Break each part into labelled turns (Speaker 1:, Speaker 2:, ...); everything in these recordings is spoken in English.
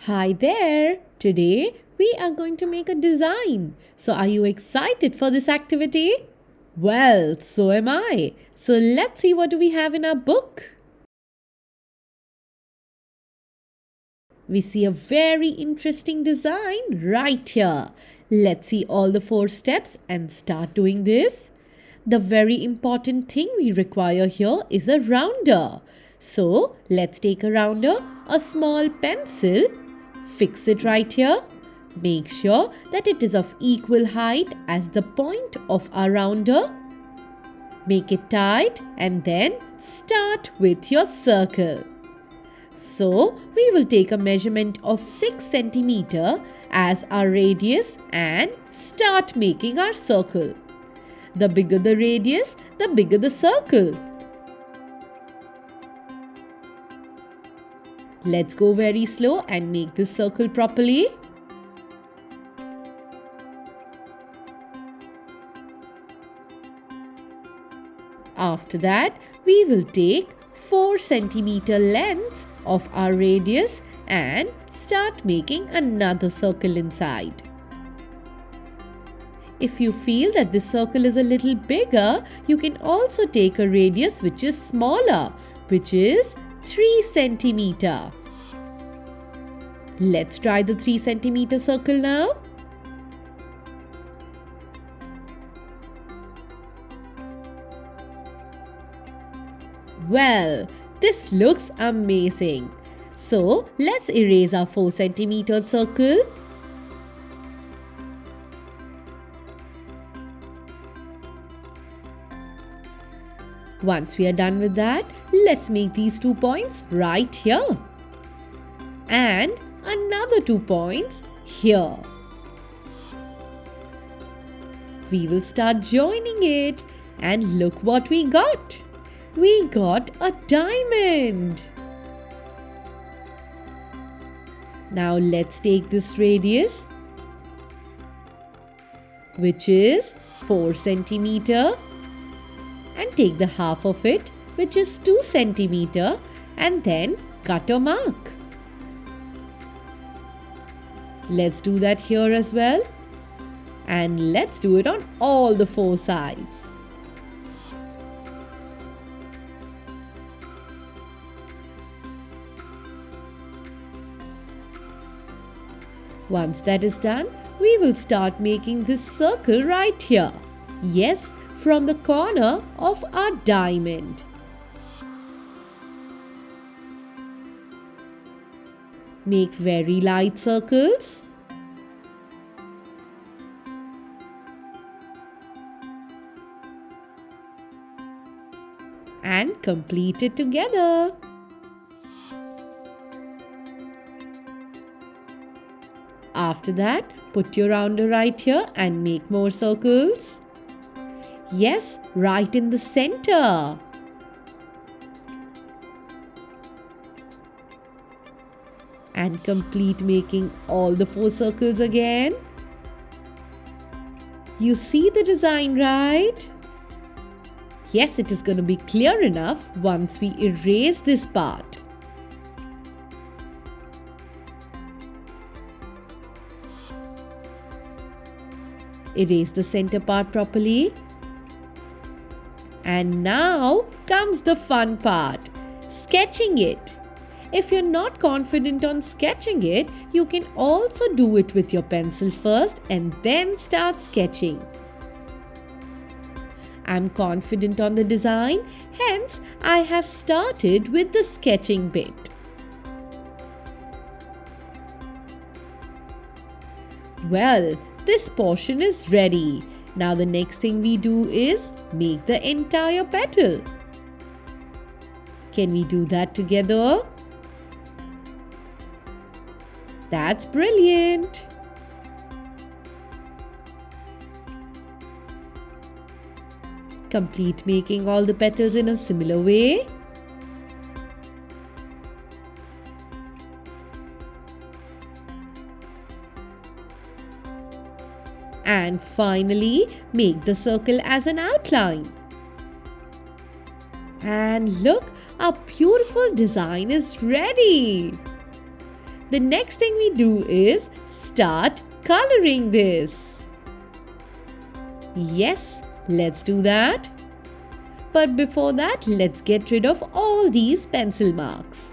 Speaker 1: Hi there! Today we are going to make a design. So are you excited for this activity? Well, so am I. So let's see what do we have in our book. We see a very interesting design right here. Let's see all the 4 steps and start doing this. The very important thing we require here is a rounder. So let's take a rounder, a small pencil, fix it right here. Make sure that it is of equal height as the point of our rounder. Make it tight and then start with your circle. So we will take a measurement of 6 centimeter as our radius and start making our circle. The bigger the radius, the bigger the circle. Let's go very slow and make this circle properly. After that, we will take 4 centimeter length of our radius and start making another circle inside. If you feel that this circle is a little bigger, you can also take a radius which is smaller, which is 3 centimeter. Let's try the 3 centimeter circle now. Well, this looks amazing. So let's erase our 4 centimeter circle. Once we are done with that, let's make these 2 points right here. And another 2 points here. We will start joining it and look what we got. We got a diamond. Now let's take this radius, which is 4 centimeter, and take the half of it, which is 2 centimeter, and then cut a mark. Let's do that here as well. And let's do it on all the 4 sides. Once that is done, we will start making this circle right here. Yes, from the corner of our diamond. Make very light circles. And complete it together. After that, put your rounder right here and make more circles. Yes, right in the center. And complete making all the 4 circles again. You see the design, right? Yes, it is going to be clear enough once we erase this part. Erase the center part properly. And now comes the fun part, sketching it. If you're not confident on sketching it, you can also do it with your pencil first and then start sketching. I'm confident on the design, hence I have started with the sketching bit. Well, this portion is ready. Now the next thing we do is make the entire petal. Can we do that together? That's brilliant. Complete making all the petals in a similar way. And finally, make the circle as an outline. And look, our beautiful design is ready. The next thing we do is start coloring this. Yes, let's do that. But before that, let's get rid of all these pencil marks.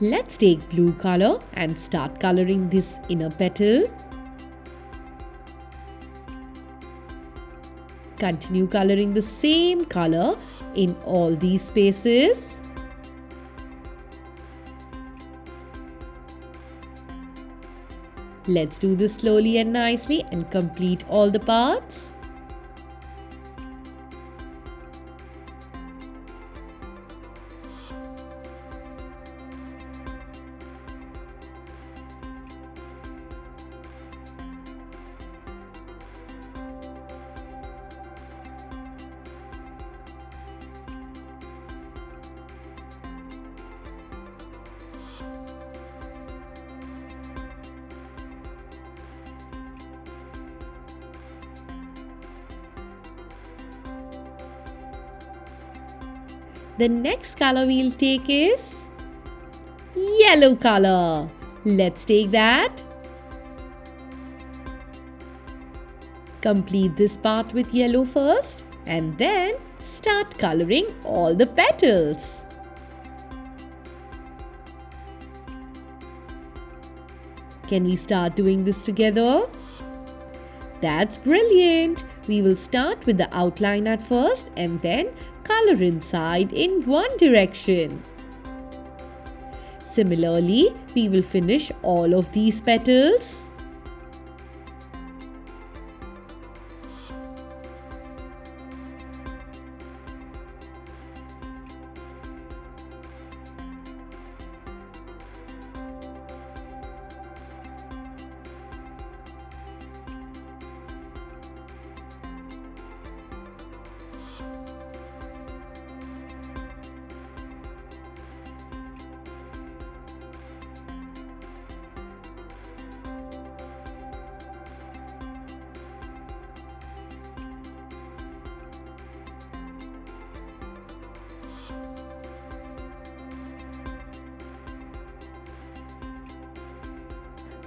Speaker 1: Let's take blue color and start coloring this inner petal. Continue coloring the same color in all these spaces. Let's do this slowly and nicely and complete all the parts. The next color we'll take is yellow color. Let's take that. Complete this part with yellow first and then start coloring all the petals. Can we start doing this together? That's brilliant! We will start with the outline at first and then color inside in one direction. Similarly, we will finish all of these petals.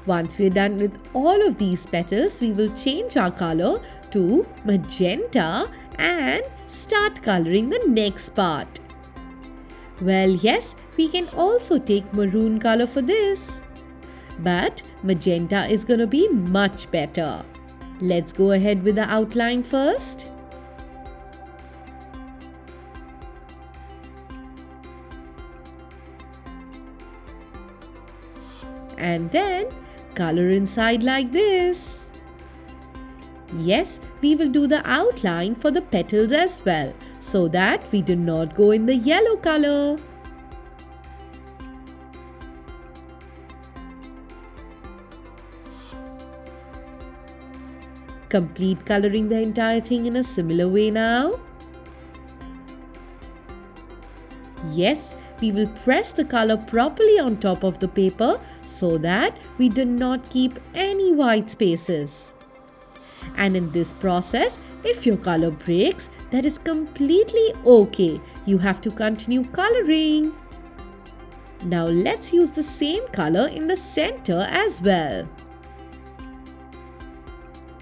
Speaker 1: Once we're done with all of these petals, we will change our color to magenta and start coloring the next part. Well, yes, we can also take maroon color for this. But magenta is gonna be much better. Let's go ahead with the outline first. And then color inside like this. Yes, we will do the outline for the petals as well, so that we do not go in the yellow color. Complete coloring the entire thing in a similar way now. Yes, we will press the color properly on top of the paper so that we do not keep any white spaces. And in this process, if your color breaks, that is completely okay. You have to continue coloring. Now let's use the same color in the center as well.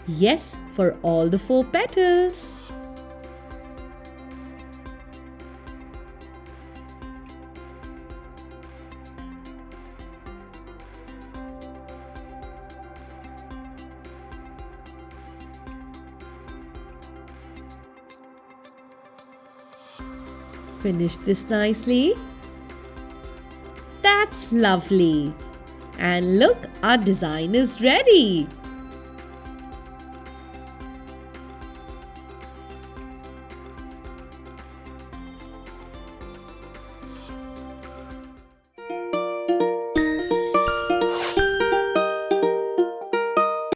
Speaker 1: Yes, for all the 4 petals. Finish this nicely. That's lovely. And look, our design is ready.